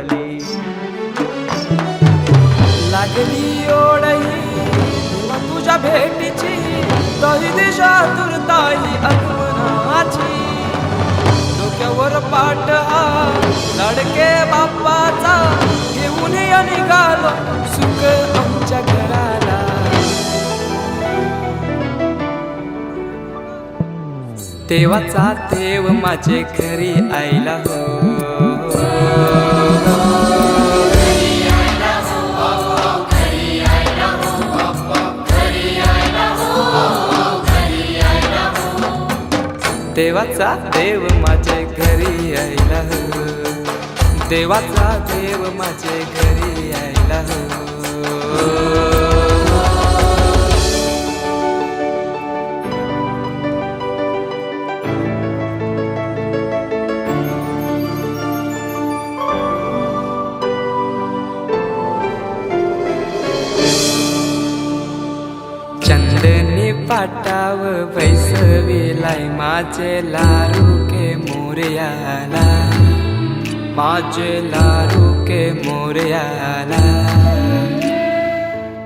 लागली लागली ओढही तुझ्या भेटीची तही दिशा तुरताई आगमनाची डोक्यावर पाट हा लाडके बाप्पाचा घेऊन निघालो सुख आमच्या घराला देवाचा देव माझे घरी आयला हो देवाचा देव माझे घरी आयला हो देवाचा देव माझे घरी आयला हो चंदनी पाटाव बैसविलाय माझे लाडके मोरयाला माझे लाडके मोरयाला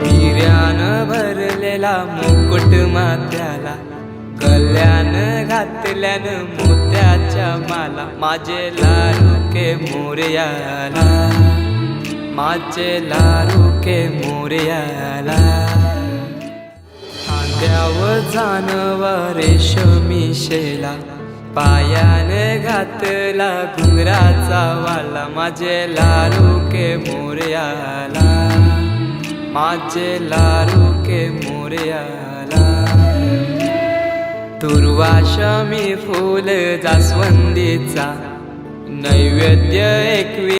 हिऱ्यानं भरलेला मुकुट माथ्याला गल्यान घातल्यानं मोत्याच्या माला माझे लाडके मोरयाला माझे लाडके मोरयाला खांद्यावर जानवा रेशमी शेला पायाने घातला घुंगराचा वाला माझे लाडके मोरयाला माझे लाडके मोरयाला दुर्वाशमी फूल जास्वंदीचा नैवेद्य एकवी